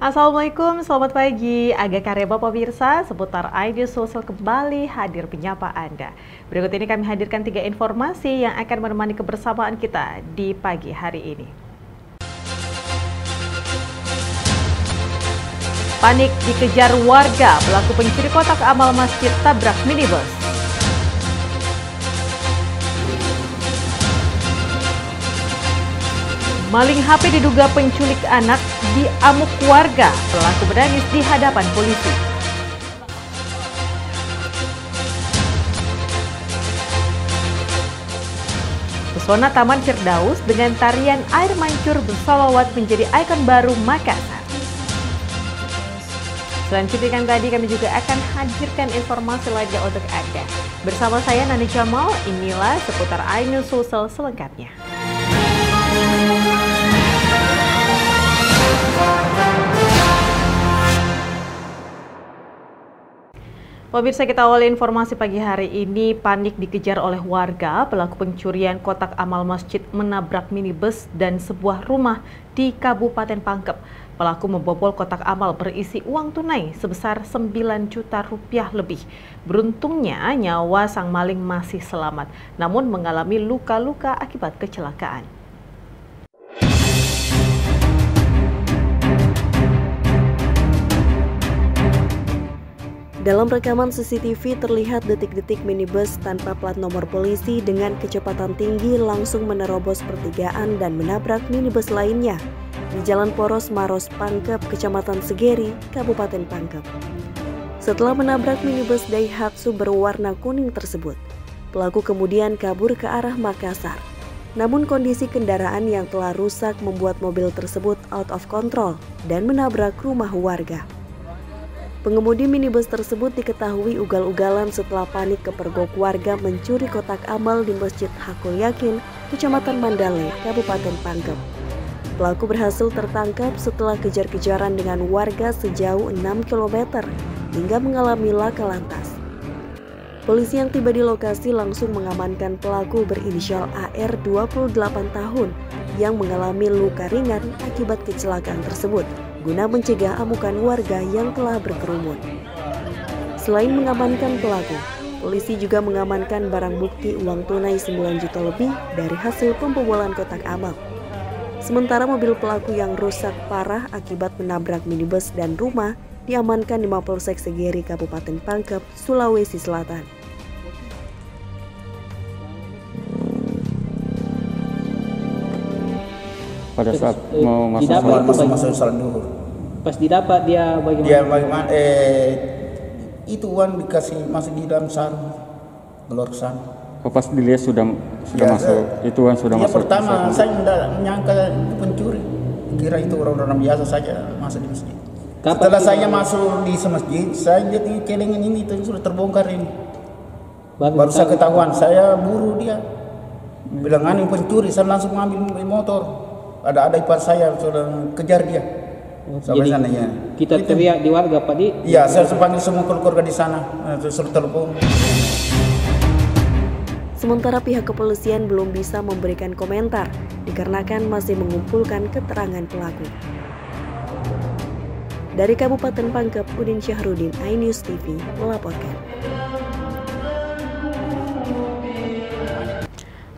Assalamualaikum, selamat pagi. Aga Kareba pemirsa, seputar ID Sosial kembali hadir menyapa Anda. Berikut ini kami hadirkan 3 informasi yang akan menemani kebersamaan kita di pagi hari ini. Panik dikejar warga, pelaku pencuri kotak amal masjid tabrak minibus. Maling HP diduga penculik anak diamuk warga, pelaku menangis di hadapan polisi. Pesona Taman Firdaus dengan tarian air mancur bersolawat menjadi ikon baru Makassar. Selanjutnya tadi kami juga akan hadirkan informasi lainnya untuk Anda. Bersama saya Nani Jamal, inilah seputar iNews Sosial selengkapnya. Pemirsa, kita awali informasi pagi hari ini. Panik dikejar oleh warga, pelaku pencurian kotak amal masjid menabrak minibus dan sebuah rumah di Kabupaten Pangkep. Pelaku membobol kotak amal berisi uang tunai sebesar 9 juta rupiah lebih. Beruntungnya nyawa sang maling masih selamat, namun mengalami luka-luka akibat kecelakaan. Dalam rekaman CCTV terlihat detik-detik minibus tanpa plat nomor polisi dengan kecepatan tinggi langsung menerobos pertigaan dan menabrak minibus lainnya di Jalan Poros Maros Pangkep, Kecamatan Segeri, Kabupaten Pangkep. Setelah menabrak minibus Daihatsu berwarna kuning tersebut, pelaku kemudian kabur ke arah Makassar. Namun kondisi kendaraan yang telah rusak membuat mobil tersebut out of control dan menabrak rumah warga. Pengemudi minibus tersebut diketahui ugal-ugalan setelah panik kepergok warga mencuri kotak amal di Masjid Hakul Yakin, Kecamatan Mandale, Kabupaten Pangkep. Pelaku berhasil tertangkap setelah kejar-kejaran dengan warga sejauh 6 km hingga mengalami laka lantas. Polisi yang tiba di lokasi langsung mengamankan pelaku berinisial AR 28 tahun yang mengalami luka ringan akibat kecelakaan tersebut, guna mencegah amukan warga yang telah berkerumun. Selain mengamankan pelaku, polisi juga mengamankan barang bukti uang tunai 9 juta lebih dari hasil pembobolan kotak amal. Sementara mobil pelaku yang rusak parah akibat menabrak minibus dan rumah diamankan di Mapolsek Segeri, Kabupaten Pangkep, Sulawesi Selatan. Pada saat mau masuk salat duhur. Pas didapat dia bagaimana? Dia bagaimana? Itu uang dikasih masuk di dalam sarung, gelor sarung. Oh, pas dilihat sudah Ya, masuk, itu uang sudah masuk. Pertama saya tidak menyangka itu pencuri, kira itu orang-orang biasa saja masuk di masjid. Setelah saya masuk di masjid, saya lihat ini celengan ini itu sudah terbongkar ini. Baru saya ketahuan, saya buru dia. Bilang ini pencuri, saya langsung mengambil motor. Ada ipar saya sudah kejar dia. Jadi sananya. Kita teriak di warga Pak Di. Iya, saya panggil semua keluarga di sana, suruh telepon. Sementara pihak kepolisian belum bisa memberikan komentar dikarenakan masih mengumpulkan keterangan pelaku. Dari Kabupaten Pangkep, Udin Syahrudin, iNews TV melaporkan.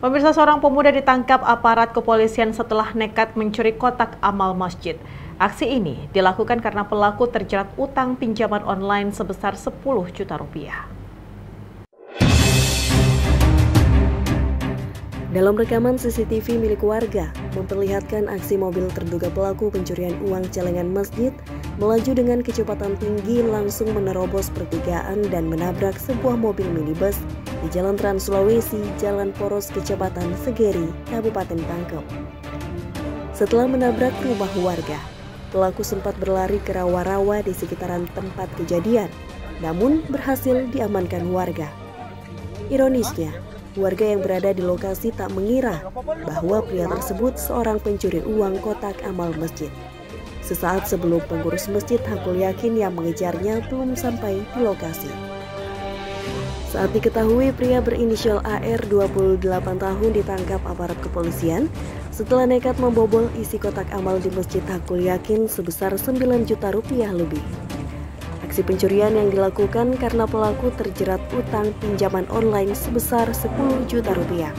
Pemirsa, seorang pemuda ditangkap aparat kepolisian setelah nekat mencuri kotak amal masjid. Aksi ini dilakukan karena pelaku terjerat utang pinjaman online sebesar 10 juta rupiah. Dalam rekaman CCTV milik warga, memperlihatkan aksi mobil terduga pelaku pencurian uang celengan masjid melaju dengan kecepatan tinggi langsung menerobos pertigaan dan menabrak sebuah mobil minibus di Jalan Trans Sulawesi, Jalan Poros, Kecamatan Segeri, Kabupaten Pangkep. Setelah menabrak rumah warga, pelaku sempat berlari ke rawa-rawa di sekitaran tempat kejadian, namun berhasil diamankan warga. Ironisnya, warga yang berada di lokasi tak mengira bahwa pria tersebut seorang pencuri uang kotak amal masjid. Sesaat sebelum pengurus Masjid Hakul Yakin yang mengejarnya belum sampai di lokasi. Saat diketahui pria berinisial AR 28 tahun ditangkap aparat kepolisian setelah nekat membobol isi kotak amal di Masjid Hakul Yakin sebesar 9 juta rupiah lebih. Aksi pencurian yang dilakukan karena pelaku terjerat utang pinjaman online sebesar 10 juta rupiah.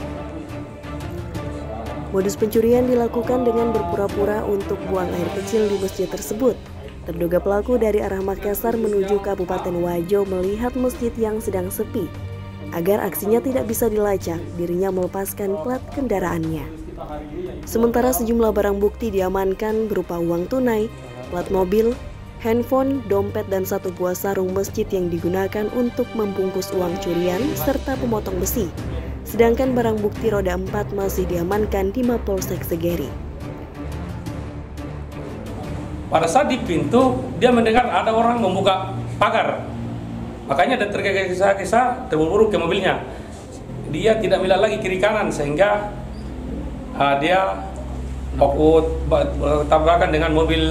Modus pencurian dilakukan dengan berpura-pura untuk buang air kecil di masjid tersebut. Terduga pelaku dari arah Makassar menuju Kabupaten Wajo melihat masjid yang sedang sepi. Agar aksinya tidak bisa dilacak, dirinya melepaskan plat kendaraannya. Sementara sejumlah barang bukti diamankan berupa uang tunai, plat mobil, handphone, dompet, dan satu buah sarung masjid yang digunakan untuk membungkus uang curian serta pemotong besi. Sedangkan barang bukti roda 4 masih diamankan di Mapolsek Segeri. Pada saat di pintu, dia mendengar ada orang membuka pagar. Makanya dia tergesa-gesa terburu-buru ke mobilnya. Dia tidak melihat lagi kiri kanan sehingga dia tabrakan dengan mobil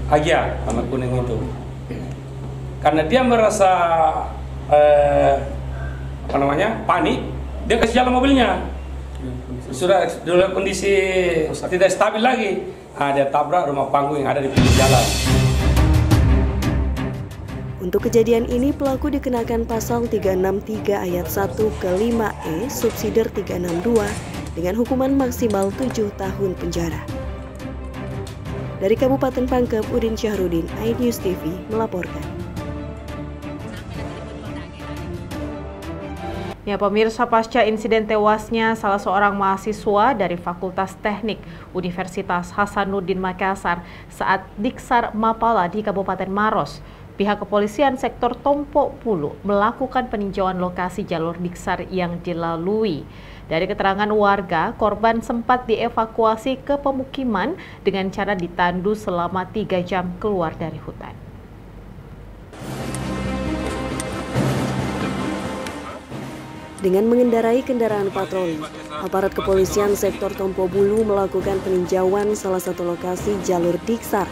Agia warna kuning itu. Karena dia merasa panik, dia kasih jalan mobilnya. Sudah dalam kondisi tidak stabil lagi. Dia tabrak rumah panggung yang ada di pinggir jalan. Untuk kejadian ini pelaku dikenakan pasal 363 ayat 1 ke 5E subsider 362 dengan hukuman maksimal 7 tahun penjara. Dari Kabupaten Pangkep, Udin Syahrudin, iNews TV melaporkan. Ya pemirsa, pasca insiden tewasnya salah seorang mahasiswa dari Fakultas Teknik Universitas Hasanuddin Makassar saat Diksar Mapala di Kabupaten Maros, pihak kepolisian sektor Tompo Bulu melakukan peninjauan lokasi jalur Diksar yang dilalui. Dari keterangan warga, korban sempat dievakuasi ke pemukiman dengan cara ditandu selama 3 jam keluar dari hutan. Dengan mengendarai kendaraan patroli, aparat kepolisian sektor Tompo Bulu melakukan peninjauan salah satu lokasi jalur Diksar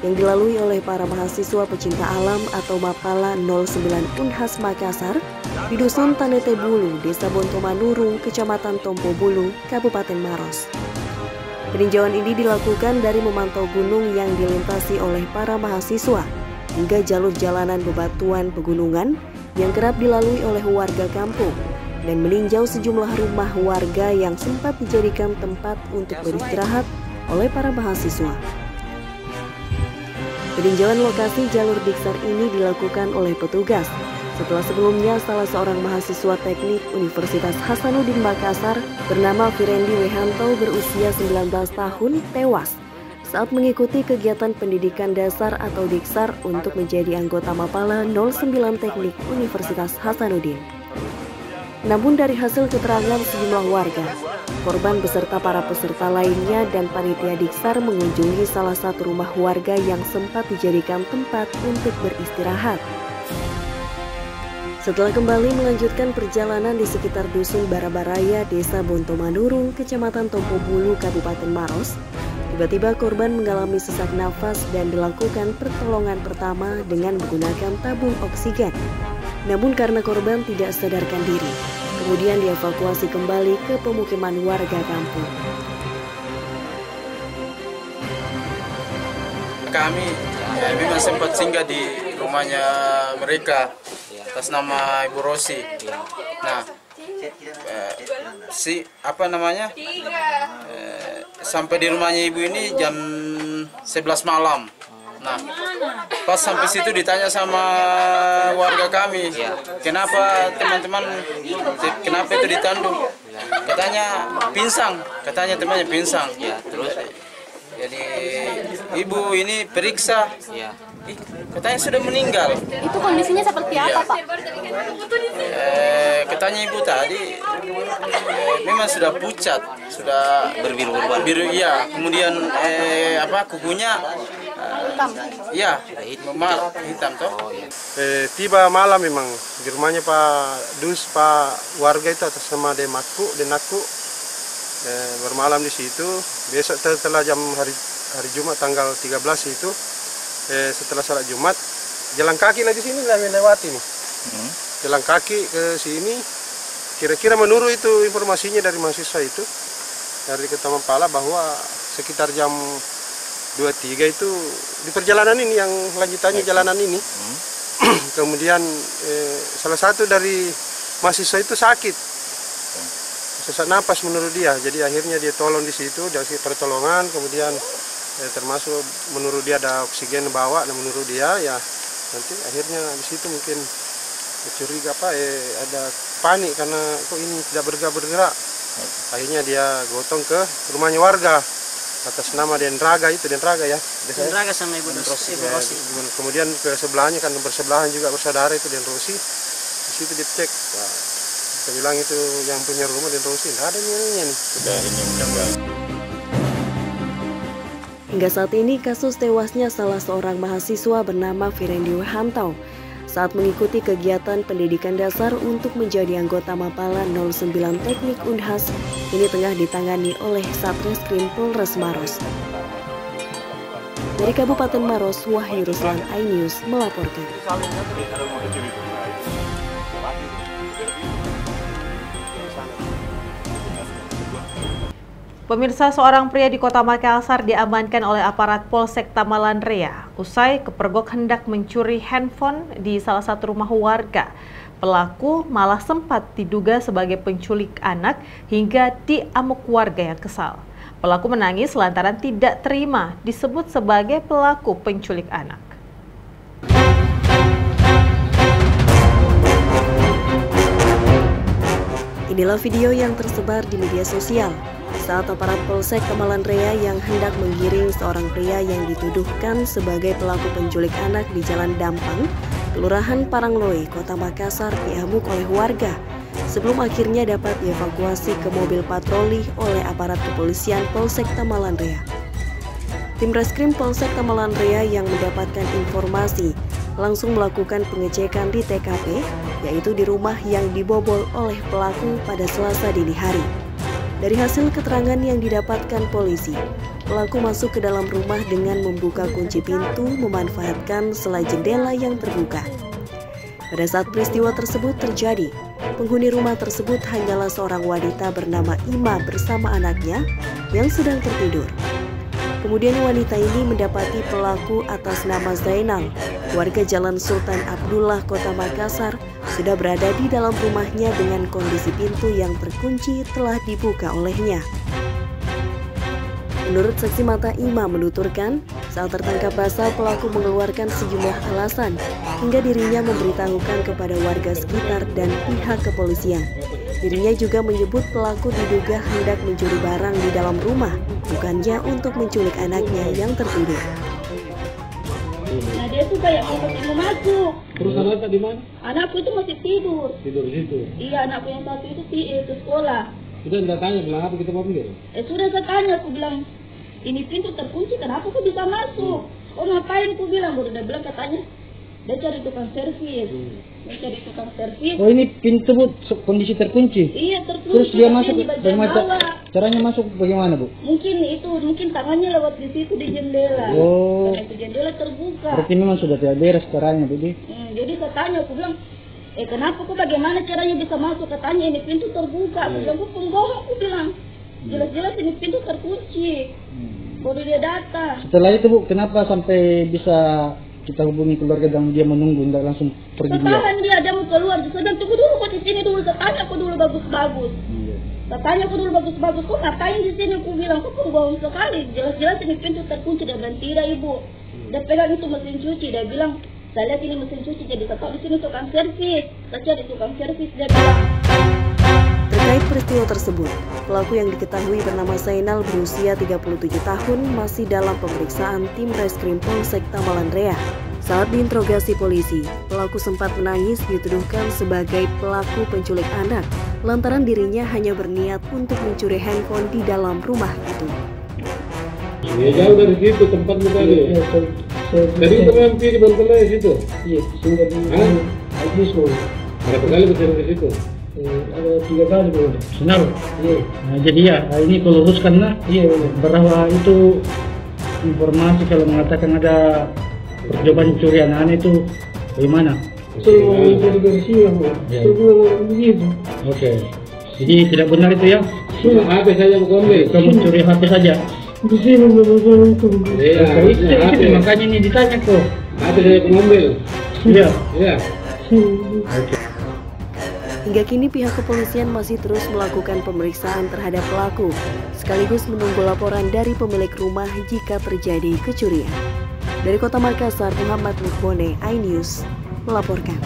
yang dilalui oleh para mahasiswa pecinta alam atau Mapala 09 Unhas Makassar di Dusun Tanete Bulu, Desa Bontomanurung, Kecamatan Tompo Bulu, Kabupaten Maros. Peninjauan ini dilakukan dari memantau gunung yang dilintasi oleh para mahasiswa hingga jalur jalanan bebatuan pegunungan yang kerap dilalui oleh warga kampung, dan meninjau sejumlah rumah warga yang sempat dijadikan tempat untuk beristirahat oleh para mahasiswa. Peninjauan lokasi jalur Diksar ini dilakukan oleh petugas setelah sebelumnya salah seorang mahasiswa teknik Universitas Hasanuddin Makassar bernama Firendi Wehanto berusia 19 tahun tewas saat mengikuti kegiatan pendidikan dasar atau Diksar untuk menjadi anggota Mapala 09 Teknik Universitas Hasanuddin. Namun dari hasil keterangan sejumlah warga, korban beserta para peserta lainnya dan panitia Diksar mengunjungi salah satu rumah warga yang sempat dijadikan tempat untuk beristirahat. Setelah kembali melanjutkan perjalanan di sekitar Dusun Barabaraya, Desa Bontomanurung, Kecamatan Tompo Bulu, Kabupaten Maros, tiba-tiba korban mengalami sesak nafas dan dilakukan pertolongan pertama dengan menggunakan tabung oksigen. Namun karena korban tidak sadarkan diri, kemudian dievakuasi kembali ke pemukiman warga kampung. Kami memang sempat singgah di rumahnya mereka atas nama Ibu Rosi. Nah, sampai di rumahnya ibu ini jam 11 malam. Nah, pas sampai situ ditanya sama warga kami, kenapa teman-teman, kenapa itu ditandu? Katanya pinsang, katanya temannya pinsang. Ya, terus jadi ibu ini periksa, katanya sudah meninggal. Itu kondisinya seperti apa, Pak? Katanya ibu tadi memang sudah pucat, sudah berbiru, iya. Kemudian kukunya ya, hitam toh. Tiba malam memang di rumahnya Pak warga itu atas nama Denatku bermalam di situ. Besok setelah jam hari Jumat tanggal 13 itu setelah salat Jumat jalan kaki lah di sini lah melewati nih. jalan kaki ke sini. Kira-kira menurut itu informasinya dari mahasiswa itu, dari Kota Mampala, bahwa sekitar jam 2.3 itu di perjalanan ini, yang lanjutannya jalanan ini, kemudian salah satu dari mahasiswa itu sakit, sesak napas menurut dia. Jadi akhirnya dia tolong di situ, dari pertolongan, kemudian termasuk menurut dia ada oksigen bawa, dan menurut dia ya nanti akhirnya di situ mungkin curiga ada panik karena kok ini tidak bergerak. Akhirnya dia gotong ke rumahnya warga atas nama Denraga ya. Denraga sama Ibu Rosi. Kemudian ke sebelahnya kan bersebelahan juga bersaudara itu Den Rosi. Di situ dicek. Nah, kita bilang itu yang punya rumah Den Rosi. Tidak ada nih. Sudah ini meninggal. Hingga saat ini kasus tewasnya salah seorang mahasiswa bernama Firendi Wahantau saat mengikuti kegiatan pendidikan dasar untuk menjadi anggota Mapala 09 Teknik Unhas ini tengah ditangani oleh Satreskrim Polres Maros. Dari Kabupaten Maros, Wahyu Ruslan, iNews melaporkan. Pemirsa, seorang pria di Kota Makassar diamankan oleh aparat Polsek Tamalan Rea usai kepergok hendak mencuri handphone di salah satu rumah warga. Pelaku malah sempat diduga sebagai penculik anak hingga diamuk warga yang kesal. Pelaku menangis lantaran tidak terima disebut sebagai pelaku penculik anak. Inilah video yang tersebar di media sosial saat aparat Polsek Tamalan Rea yang hendak menggiring seorang pria yang dituduhkan sebagai pelaku penculik anak di Jalan Dampang, Kelurahan Parangloe, Kota Makassar diamuk oleh warga sebelum akhirnya dapat dievakuasi ke mobil patroli oleh aparat kepolisian Polsek Tamalan Rea. Tim Reskrim Polsek Tamalan Rea yang mendapatkan informasi langsung melakukan pengecekan di TKP, yaitu di rumah yang dibobol oleh pelaku pada Selasa dini hari. Dari hasil keterangan yang didapatkan polisi, pelaku masuk ke dalam rumah dengan membuka kunci pintu memanfaatkan selai jendela yang terbuka. Pada saat peristiwa tersebut terjadi, penghuni rumah tersebut hanyalah seorang wanita bernama Ima bersama anaknya yang sedang tertidur. Kemudian wanita ini mendapati pelaku atas nama Zainal, warga Jalan Sultan Abdullah, Kota Makassar, sudah berada di dalam rumahnya dengan kondisi pintu yang terkunci telah dibuka olehnya. Menurut saksi mata, Ima menuturkan saat tertangkap basah pelaku mengeluarkan sejumlah alasan hingga dirinya memberitahukan kepada warga sekitar dan pihak kepolisian. Dirinya juga menyebut pelaku diduga hendak mencuri barang di dalam rumah, bukannya untuk menculik anaknya yang tertidur. Nah dia tuh kayak mau masuk. Terus anaknya di mana? Anakku itu masih tidur. Tidur di situ? Iya, anakku yang satu itu ke sekolah. Sudah tidak tanya, bilang apa kita mau pikir? Sudah saya tanya, aku bilang, ini pintu terkunci, kenapa kok bisa masuk? Oh ngapain, aku bilang, baru udah bilang katanya, dia cari tukang servis. Dia cari tukang servis. Oh ini pintu Bu, kondisi terkunci? Iya terkunci. Terus dia masuk, caranya masuk bagaimana Bu? Mungkin tangannya lewat di situ di jendela. Oh. Karena itu jendela terbuka. Berarti memang sudah tidak beres caranya Bu. Jadi saya tanya, aku bilang, kenapa kok bagaimana caranya bisa masuk? Katanya ini pintu terbuka. Aku bilang, kok pembohong, aku bilang. Jelas-jelas ini pintu terkunci. Baru dia datang. Setelah itu Bu, kenapa sampai bisa kita hubungi keluarga dan dia menunggu, tidak langsung pergi dia? Ketahan dia mau keluar. Sedang tunggu dulu kok di sini dulu. Saya tanya aku dulu bagus-bagus. Saya tanya aku dulu bagus-bagus. Kok ngapain di sini? Aku bilang, kok pembohong sekali. Jelas-jelas ini pintu terkunci. Dia bilang, tidak Ibu. Dia pegang itu mesin cuci. Dia bilang, saya lihat ini mesin cuci. Jadi saya tahu di sini tukang servis. Saya cari tukang servis. Dia bilang. Terkait peristiwa tersebut, pelaku yang diketahui bernama Zainal berusia 37 tahun masih dalam pemeriksaan tim Reskrim Polsek Tamalan Rea. Saat diinterogasi polisi, pelaku sempat menangis dituduhkan sebagai pelaku penculik anak lantaran dirinya hanya berniat untuk mencuri handphone di dalam rumah itu. Ya jauh dari situ tempatnya tadi. Tadi itu mampir di Bantelai di situ. Iya, sudah di habis Bu. Berapa kali berjalan ke situ? Ada 3 kali Bu. Benar. Iya. Nah, jadi ya, ini kalau luruskan lah. Iya, bahwa itu informasi kalau mengatakan ada percobaan curi anak-anak itu bagaimana? Semua jadi bersih ya, Bu. Semua begitu. Oke. Jadi tidak benar itu ya? HP saja mengambil. Kamu curi HP saja. Di sini itu. Itu makanya ini ditanya kok. HP saja mengambil. Iya. Iya. Hingga kini pihak kepolisian masih terus melakukan pemeriksaan terhadap pelaku, sekaligus menunggu laporan dari pemilik rumah jika terjadi kecurian. Dari Kota Makassar, Muhammad Mukbone, iNews melaporkan.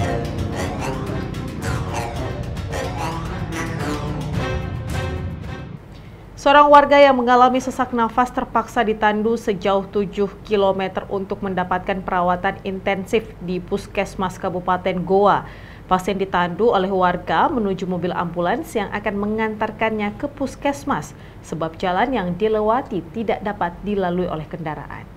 Seorang warga yang mengalami sesak nafas terpaksa ditandu sejauh 7 km untuk mendapatkan perawatan intensif di Puskesmas Kabupaten Goa. Pasien ditandu oleh warga menuju mobil ambulans yang akan mengantarkannya ke puskesmas sebab jalan yang dilewati tidak dapat dilalui oleh kendaraan.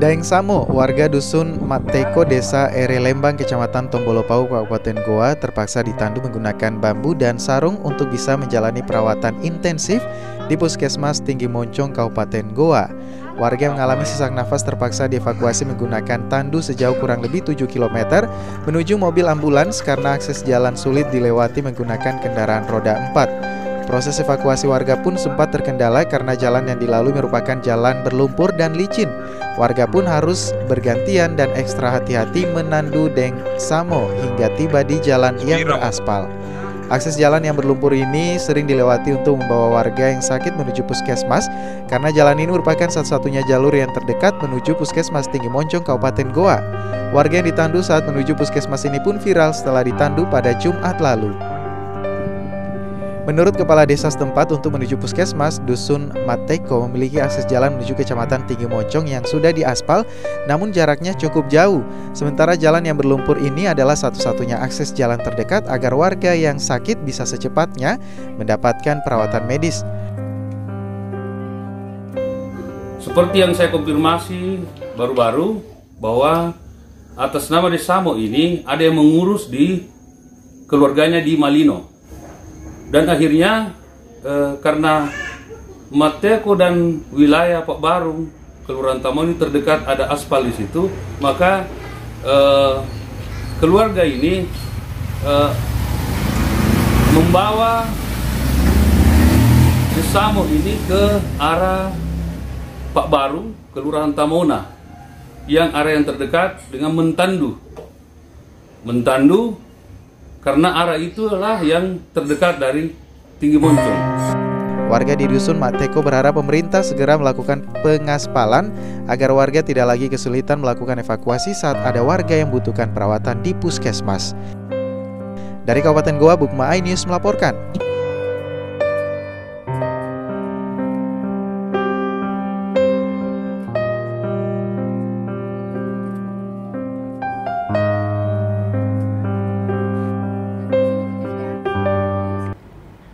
Daeng Samo, warga dusun Mateko, desa Ere Lembang, kecamatan Tombolopau, Kabupaten Goa, terpaksa ditandu menggunakan bambu dan sarung untuk bisa menjalani perawatan intensif di Puskesmas Tinggi Moncong, Kabupaten Goa. Warga yang mengalami sesak nafas terpaksa dievakuasi menggunakan tandu sejauh kurang lebih 7 km menuju mobil ambulans karena akses jalan sulit dilewati menggunakan kendaraan roda 4. Proses evakuasi warga pun sempat terkendala karena jalan yang dilalui merupakan jalan berlumpur dan licin. Warga pun harus bergantian dan ekstra hati-hati menandu Daeng Samo hingga tiba di jalan yang beraspal. Akses jalan yang berlumpur ini sering dilewati untuk membawa warga yang sakit menuju puskesmas karena jalan ini merupakan satu-satunya jalur yang terdekat menuju Puskesmas Tinggi Moncong, Kabupaten Goa. Warga yang ditandu saat menuju puskesmas ini pun viral setelah ditandu pada Jumat lalu. Menurut Kepala Desa setempat, untuk menuju puskesmas, Dusun Mateko memiliki akses jalan menuju Kecamatan Tinggi Moncong yang sudah diaspal, namun jaraknya cukup jauh. Sementara jalan yang berlumpur ini adalah satu-satunya akses jalan terdekat agar warga yang sakit bisa secepatnya mendapatkan perawatan medis. Seperti yang saya konfirmasi baru-baru, bahwa atas nama Desa Samo ini ada yang mengurus di keluarganya di Malino. Dan akhirnya karena Mateko dan wilayah Pak Barung, Kelurahan Tamoni terdekat ada aspal di situ, maka keluarga ini membawa Desa Samo ini ke arah Pak Barung, Kelurahan Tamona, yang area yang terdekat dengan mentandu karena arah itulah yang terdekat dari Tinggi Moncong. Warga di Dusun Mateko berharap pemerintah segera melakukan pengaspalan agar warga tidak lagi kesulitan melakukan evakuasi saat ada warga yang membutuhkan perawatan di puskesmas. Dari Kabupaten Goa, Bukma iNews melaporkan.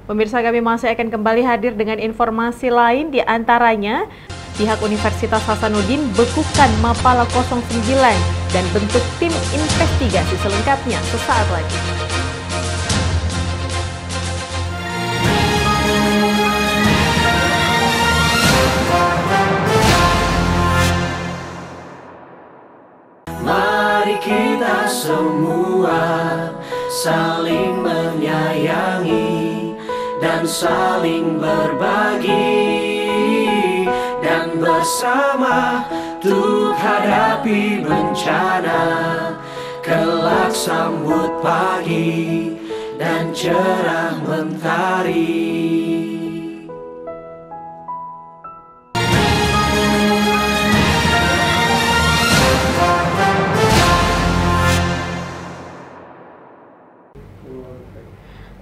Pemirsa, kami masih akan kembali hadir dengan informasi lain, di antaranya pihak Universitas Hasanuddin bekukan Mapala 09 dan bentuk tim investigasi selengkapnya sesaat lagi. Mari kita semua saling menyayangi dan saling berbagi, dan bersama untuk hadapi bencana, kelak sambut pagi dan cerah mentari.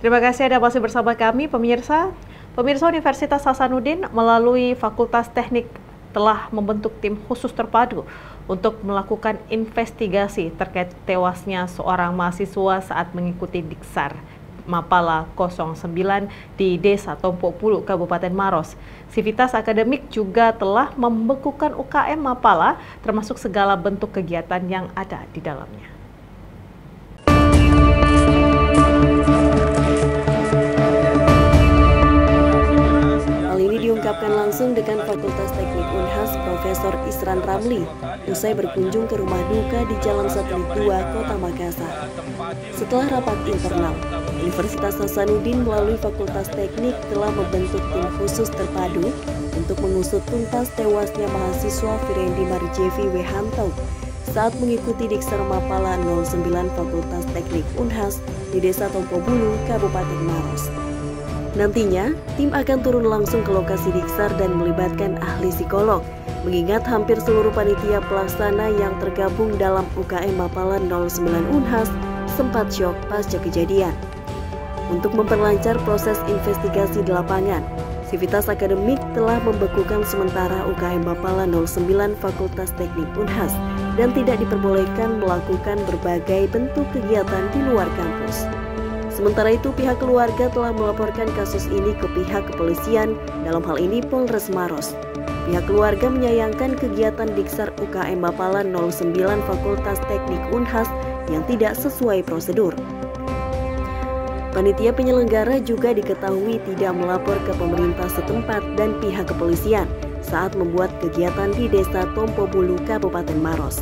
Terima kasih Anda masih bersama kami, pemirsa. Pemirsa, Universitas Hasanuddin melalui Fakultas Teknik telah membentuk tim khusus terpadu untuk melakukan investigasi terkait tewasnya seorang mahasiswa saat mengikuti Diksar Mapala 09 di Desa Tompok-Pulu, Kabupaten Maros. Sivitas Akademik juga telah membekukan UKM Mapala, termasuk segala bentuk kegiatan yang ada di dalamnya. diungkapkan langsung dekan Fakultas Teknik Unhas Profesor Isran Ramli usai berkunjung ke rumah duka di Jalan Satelit 2, Kota Makassar. Setelah rapat internal, Universitas Hasanuddin melalui Fakultas Teknik telah membentuk tim khusus terpadu untuk mengusut tuntas tewasnya mahasiswa Firendi Marjevi Wehanto saat mengikuti Diksar Mapala 09 Fakultas Teknik Unhas di Desa Tompobulu, Kabupaten Maros. Nantinya, tim akan turun langsung ke lokasi Diksar dan melibatkan ahli psikolog, mengingat hampir seluruh panitia pelaksana yang tergabung dalam UKM Mapala 09 Unhas sempat syok pasca kejadian. Untuk memperlancar proses investigasi di lapangan, Sivitas Akademik telah membekukan sementara UKM Mapala 09 Fakultas Teknik Unhas dan tidak diperbolehkan melakukan berbagai bentuk kegiatan di luar kampus. Sementara itu, pihak keluarga telah melaporkan kasus ini ke pihak kepolisian, dalam hal ini Polres Maros. Pihak keluarga menyayangkan kegiatan Diksar UKM Mapala 09 Fakultas Teknik Unhas yang tidak sesuai prosedur. Panitia penyelenggara juga diketahui tidak melapor ke pemerintah setempat dan pihak kepolisian saat membuat kegiatan di Desa Tompobulu, Kabupaten Maros.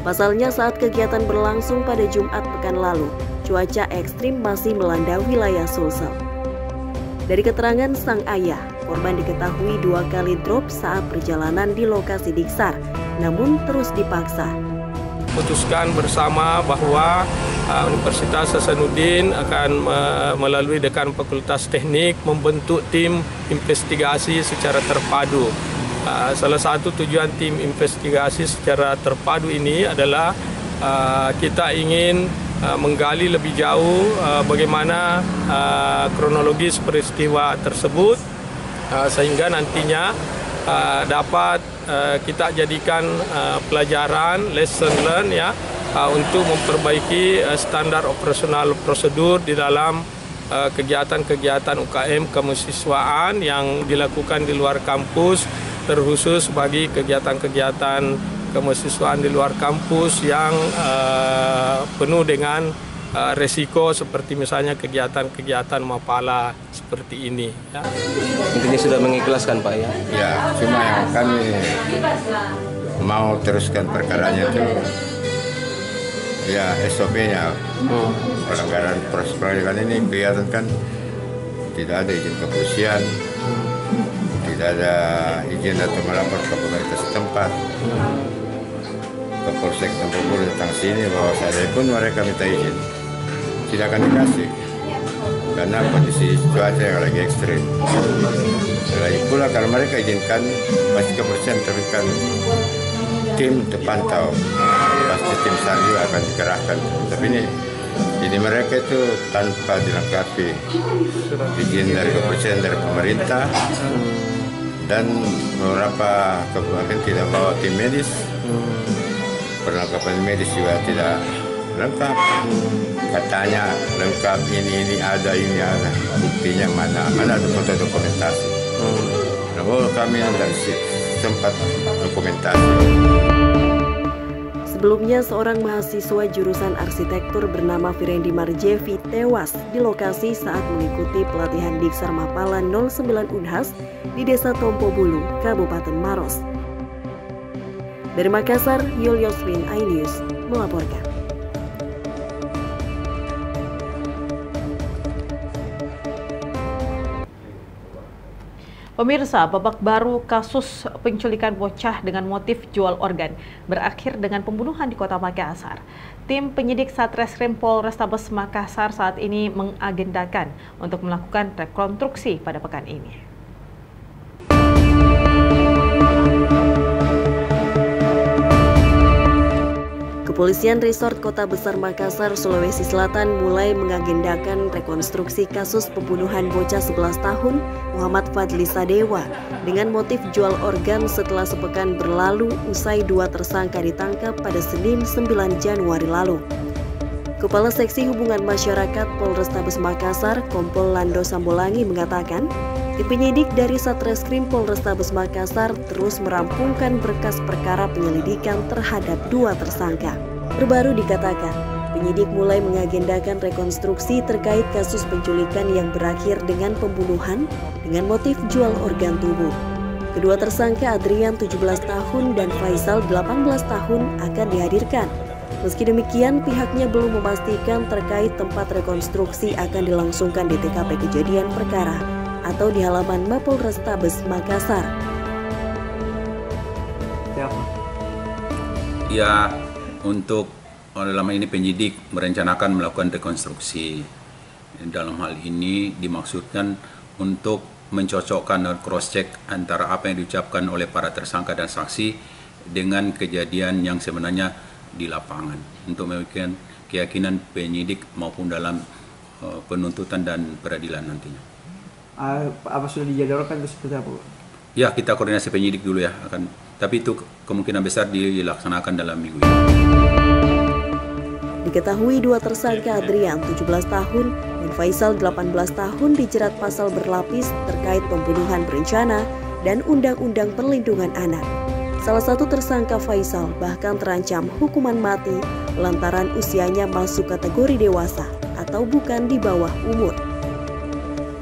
Pasalnya, saat kegiatan berlangsung pada Jumat pekan lalu, cuaca ekstrim masih melanda wilayah Sulsel. Dari keterangan sang ayah, korban diketahui 2 kali drop saat perjalanan di lokasi Diksar, namun terus dipaksa. Putuskan bersama bahwa Universitas Hasanuddin akan melalui Dekan Fakultas Teknik membentuk tim investigasi secara terpadu. Salah satu tujuan tim investigasi secara terpadu ini adalah kita ingin menggali lebih jauh bagaimana kronologis peristiwa tersebut sehingga nantinya dapat kita jadikan pelajaran lesson learn ya untuk memperbaiki standar operasional prosedur di dalam kegiatan-kegiatan UKM kemahasiswaan yang dilakukan di luar kampus, terkhusus bagi kegiatan-kegiatan kemahasiswaan di luar kampus yang penuh dengan resiko seperti misalnya kegiatan-kegiatan mapala seperti ini. Ya. Intinya sudah mengikhlaskan Pak ya? Ya, cuma yang kami mau teruskan perkaranya itu ya SOP-nya. Pelanggaran proses peradilan ini kelihatan kan tidak ada izin kepolisian, tidak ada izin atau melapor ke pemerintah setempat. Kapolsek Tompobulu datang sini bahwa saya pun mereka minta izin, tidak akan dikasih karena kondisi cuaca yang lagi ekstrim. Lagi pula kalau mereka izinkan pasti kepolisian terbitkan tim untuk pantau, pasti tim SAR juga akan dikerahkan. Tapi ini mereka itu tanpa dilengkapi izin dari kepolisian, dari pemerintah, dan beberapa kabupaten tidak bawa tim medis. Perlengkapan medis juga tidak lengkap. Katanya lengkap, ini ada. Buktinya mana ada foto dokumentasi. Lalu kami dari tempat dokumentasi. Sebelumnya, seorang mahasiswa jurusan arsitektur bernama Firendi Marjevi tewas di lokasi saat mengikuti pelatihan Diksar Mapala 09 Unhas di Desa Tompobulu, Kabupaten Maros. Dari Makassar, Yul Yoswin, iNews melaporkan. Pemirsa, babak baru kasus penculikan bocah dengan motif jual organ berakhir dengan pembunuhan di Kota Makassar. Tim penyidik Satreskrim Polrestabes Makassar saat ini mengagendakan untuk melakukan rekonstruksi pada pekan ini. Kepolisian Resort Kota Besar Makassar, Sulawesi Selatan mulai mengagendakan rekonstruksi kasus pembunuhan bocah 11 tahun Muhammad Fadli Sadewa dengan motif jual organ setelah sepekan berlalu usai 2 tersangka ditangkap pada Senin 9 Januari lalu. Kepala Seksi Hubungan Masyarakat Polrestabes Makassar, Kompol Lando Sambolangi mengatakan, tim penyidik dari Satreskrim Polrestabes Makassar terus merampungkan berkas perkara penyelidikan terhadap 2 tersangka. Terbaru dikatakan, penyidik mulai mengagendakan rekonstruksi terkait kasus penculikan yang berakhir dengan pembunuhan dengan motif jual organ tubuh. Kedua tersangka Adrian 17 tahun dan Faisal 18 tahun akan dihadirkan. Meski demikian, pihaknya belum memastikan terkait tempat rekonstruksi akan dilangsungkan di TKP kejadian perkara atau di halaman Mapolrestabes Makassar. Ya, untuk dalam hal ini penyidik merencanakan melakukan rekonstruksi. Dalam hal ini dimaksudkan untuk mencocokkan dan cross-check antara apa yang diucapkan oleh para tersangka dan saksi dengan kejadian yang sebenarnya di lapangan untuk memberikan keyakinan penyidik maupun dalam penuntutan dan peradilan nantinya. Apa sudah dijadwalkan seperti apa? Ya, kita koordinasi penyidik dulu ya, tapi itu kemungkinan besar dilaksanakan dalam minggu ini. Diketahui dua tersangka Adrian 17 tahun dan Faisal 18 tahun dijerat pasal berlapis terkait pembunuhan berencana dan Undang-Undang Perlindungan Anak. Salah satu tersangka Faisal bahkan terancam hukuman mati lantaran usianya masuk kategori dewasa atau bukan di bawah umur.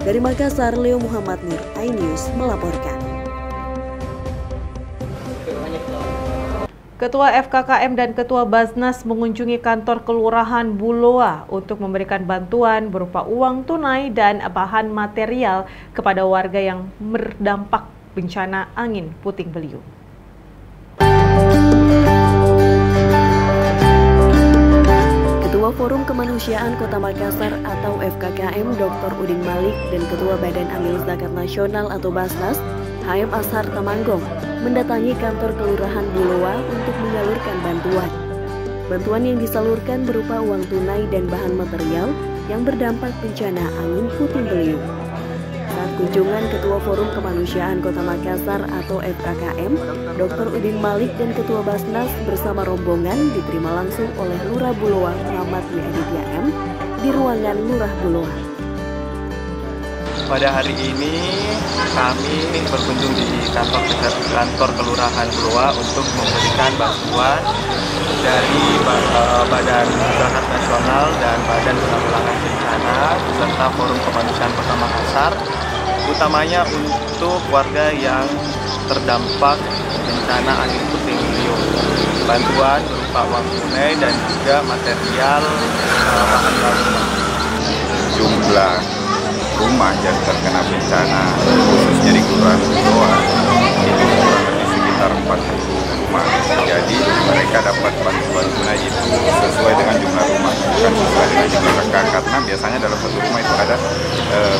Dari Makassar, Leo Muhammad Nur, iNews melaporkan. Ketua FKKM dan Ketua Basnas mengunjungi kantor Kelurahan Buloa untuk memberikan bantuan berupa uang tunai dan bahan material kepada warga yang berdampak bencana angin puting beliung. Ketua Forum Kemanusiaan Kota Makassar atau FKKM Dr. Udin Malik dan Ketua Badan Amil Zakat Nasional atau Basnas, HM Ashar Tamanggong, mendatangi kantor Kelurahan Buloa untuk menyalurkan bantuan. Bantuan yang disalurkan berupa uang tunai dan bahan material yang berdampak bencana angin puting beliung. Saat kunjungan Ketua Forum Kemanusiaan Kota Makassar atau FKKM, Dr. Udin Malik dan Ketua Basnas bersama rombongan diterima langsung oleh Lurah Buloa Muhammad Aditya M di ruangan Lurah Buloa. Pada hari ini kami berkunjung di kantor Kelurahan Buloa untuk memberikan bantuan dari Badan Zakat Nasional dan Badan Penanggulangan Bencana serta Forum Kemanusiaan Kota Makassar, utamanya untuk warga yang terdampak bencana angin puting beliung. Bantuan berupa uang tunai dan juga material bahan baku. Jumlah rumah yang terkena bencana khususnya di Kelurahan Buloa itu kurang lebih sekitar 40 rumah. Jadi mereka dapat bantuan tunai itu sesuai dengan jumlah rumah, bukan sesuai dengan jumlah kakak, karena biasanya dalam satu rumah itu ada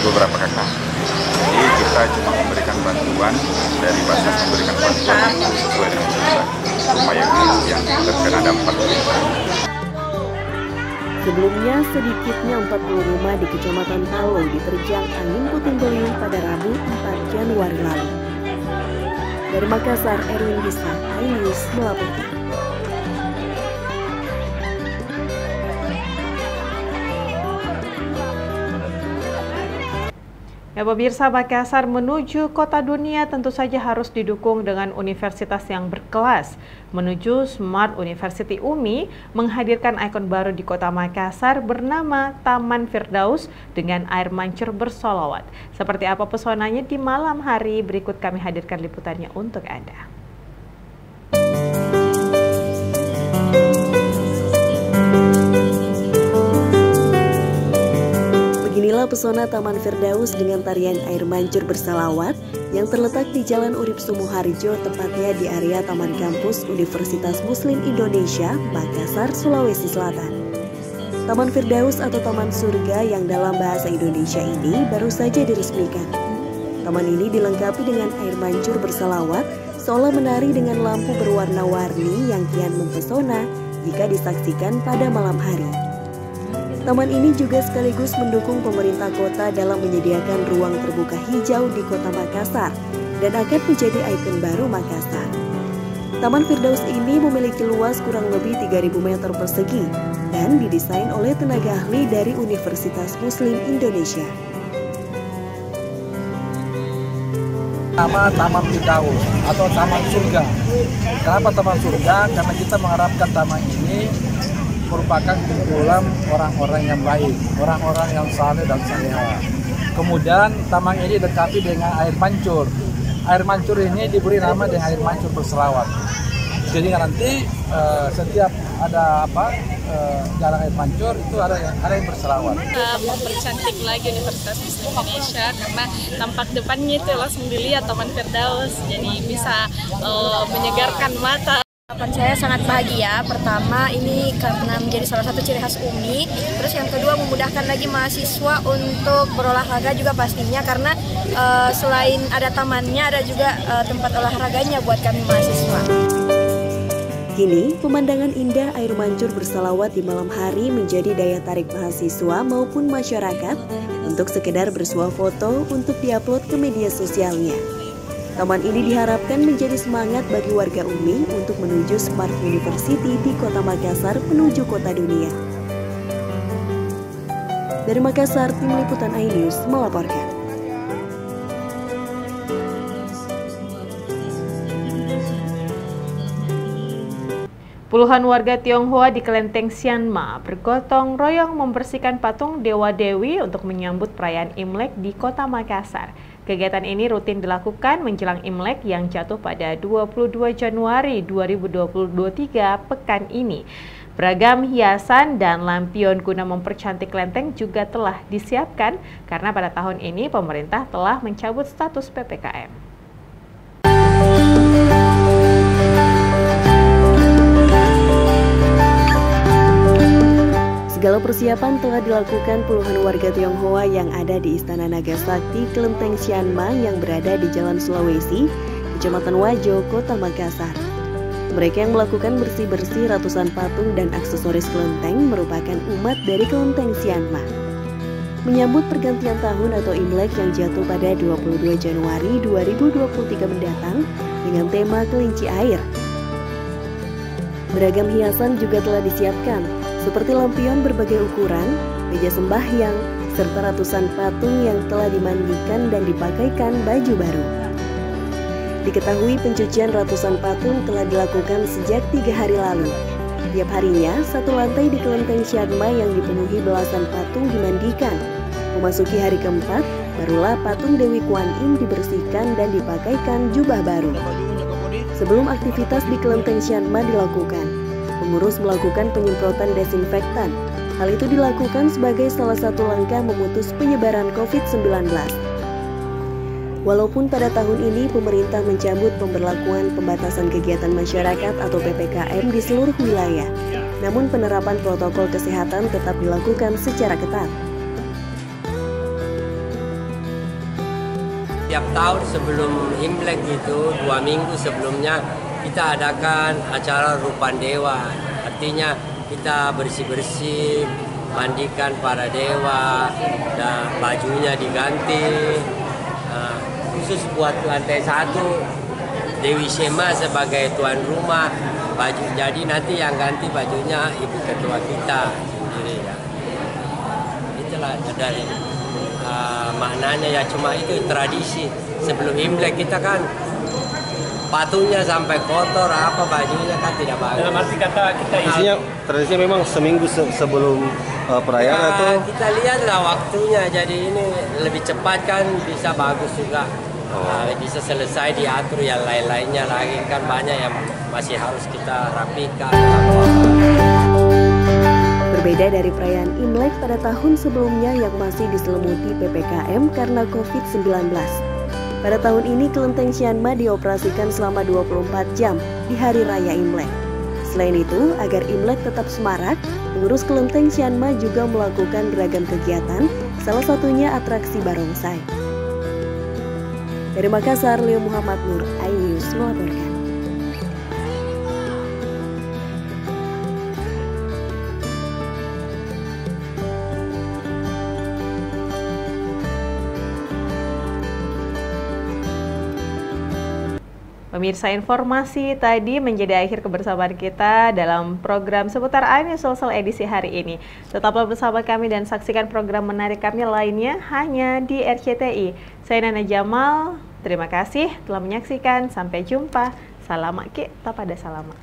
beberapa kakak. Jadi kita cuma memberikan bantuan dari Basnas, memberikan bantuan itu sesuai dengan jumlah rumah yang terkena dampak bencana. Sebelumnya, sedikitnya 40 rumah di Kecamatan Palo diterjang angin puting beliung pada Rabu 4 Januari lalu. Dari Makassar, Erwin Bisa, iNews melaporkan. Ya, pemirsa, Makassar menuju kota dunia tentu saja harus didukung dengan universitas yang berkelas. Menuju Smart University UMI menghadirkan ikon baru di kota Makassar bernama Taman Firdaus dengan air mancur bersolawat. Seperti apa pesonanya di malam hari, berikut kami hadirkan liputannya untuk Anda. Beginilah pesona Taman Firdaus dengan tarian air mancur bersalawat yang terletak di Jalan Urip Sumoharjo, tepatnya di area Taman Kampus Universitas Muslim Indonesia, Makassar, Sulawesi Selatan. Taman Firdaus atau Taman Surga yang dalam bahasa Indonesia ini baru saja diresmikan. Taman ini dilengkapi dengan air mancur bersalawat, seolah menari dengan lampu berwarna-warni yang kian mempesona jika disaksikan pada malam hari. Taman ini juga sekaligus mendukung pemerintah kota dalam menyediakan ruang terbuka hijau di kota Makassar dan akan menjadi ikon baru Makassar. Taman Firdaus ini memiliki luas kurang lebih 3.000 meter persegi dan didesain oleh tenaga ahli dari Universitas Muslim Indonesia. Nama Taman Firdaus atau Taman Surga. Kenapa Taman Surga? Karena kita mengharapkan taman ini merupakan kumpulan orang-orang yang baik, orang-orang yang saleh dan saleha. Kemudian taman ini dilengkapi dengan air mancur. air mancur ini diberi nama dengan air mancur berselawat. Jadi nanti setiap ada jalan air mancur itu ada yang berselawat. Mempercantik lagi Universitas Islam Indonesia karena tampak depannya itu langsung dilihat Taman Firdaus, jadi bisa menyegarkan mata. Harapan saya sangat bahagia. Pertama, ini karena menjadi salah satu ciri khas UMI. Terus yang kedua, memudahkan lagi mahasiswa untuk berolahraga juga pastinya, karena selain ada tamannya, ada juga tempat olahraganya buat kami mahasiswa. Kini, pemandangan indah air mancur bersalawat di malam hari menjadi daya tarik mahasiswa maupun masyarakat untuk sekedar bersuah foto untuk diupload ke media sosialnya. Taman ini diharapkan menjadi semangat bagi warga UMI untuk menuju Smart University di Kota Makassar menuju kota dunia. Dari Makassar, Tim Liputan iNews melaporkan. Puluhan warga Tionghoa di Kelenteng Sianma bergotong royong membersihkan patung Dewa Dewi untuk menyambut perayaan Imlek di Kota Makassar. Kegiatan ini rutin dilakukan menjelang Imlek yang jatuh pada 22 Januari 2023 pekan ini. Beragam hiasan dan lampion guna mempercantik kelenteng juga telah disiapkan karena pada tahun ini pemerintah telah mencabut status PPKM. Segala persiapan telah dilakukan puluhan warga Tionghoa yang ada di Istana Naga Sakti Kelenteng Sianma yang berada di Jalan Sulawesi, Kecamatan Wajo, Kota Makassar. Mereka yang melakukan bersih-bersih ratusan patung dan aksesoris kelenteng merupakan umat dari Kelenteng Sianma. Menyambut pergantian tahun atau Imlek yang jatuh pada 22 Januari 2023 mendatang dengan tema kelinci air. Beragam hiasan juga telah disiapkan, seperti lampion berbagai ukuran, meja sembahyang, serta ratusan patung yang telah dimandikan dan dipakaikan baju baru. Diketahui pencucian ratusan patung telah dilakukan sejak 3 hari lalu. Tiap harinya, satu lantai di Kelenteng Sianma yang dipenuhi belasan patung dimandikan. Memasuki hari keempat, barulah patung Dewi Kuan Im dibersihkan dan dipakaikan jubah baru. Sebelum aktivitas di Kelenteng Sianma dilakukan, pengurus melakukan penyemprotan desinfektan. Hal itu dilakukan sebagai salah satu langkah memutus penyebaran COVID-19. Walaupun pada tahun ini pemerintah mencabut pemberlakuan pembatasan kegiatan masyarakat atau PPKM di seluruh wilayah, namun penerapan protokol kesehatan tetap dilakukan secara ketat. Tiap tahun sebelum Imlek itu, 2 minggu sebelumnya, kita adakan acara rupan dewa. Artinya kita bersih-bersih, mandikan para dewa, dan bajunya diganti. Khusus buat lantai 1, Dewi Sema sebagai tuan rumah, baju. Jadi nanti yang ganti bajunya ibu ketua kita sendiri ya. Itulah dari maknanya ya, cuma itu tradisi. Sebelum Imlek kita kan patungnya sampai kotor, apa bajunya kan tidak bagus. Dalam arti kata kita isinya tradisinya memang seminggu sebelum perayaan ya, atau? Kita lihatlah waktunya, jadi ini lebih cepat kan bisa bagus juga. Bisa selesai diatur, yang lain-lainnya lagi kan banyak yang masih harus kita rapikan. Berbeda dari perayaan Imlek pada tahun sebelumnya yang masih diselimuti PPKM karena COVID-19. Pada tahun ini Kelenteng Sianma dioperasikan selama 24 jam di Hari Raya Imlek. Selain itu, agar Imlek tetap semarak, pengurus Kelenteng Sianma juga melakukan beragam kegiatan, salah satunya atraksi barongsai. Dari Makassar, Leo Muhammad Nur, iNews melaporkan. Pemirsa, informasi tadi menjadi akhir kebersamaan kita dalam program seputar iNews Sulsel edisi hari ini. Tetaplah bersama kami dan saksikan program menarik kami lainnya hanya di RCTI. Saya Nana Jamal, terima kasih telah menyaksikan. Sampai jumpa. Salam Ki, tak pada salamat.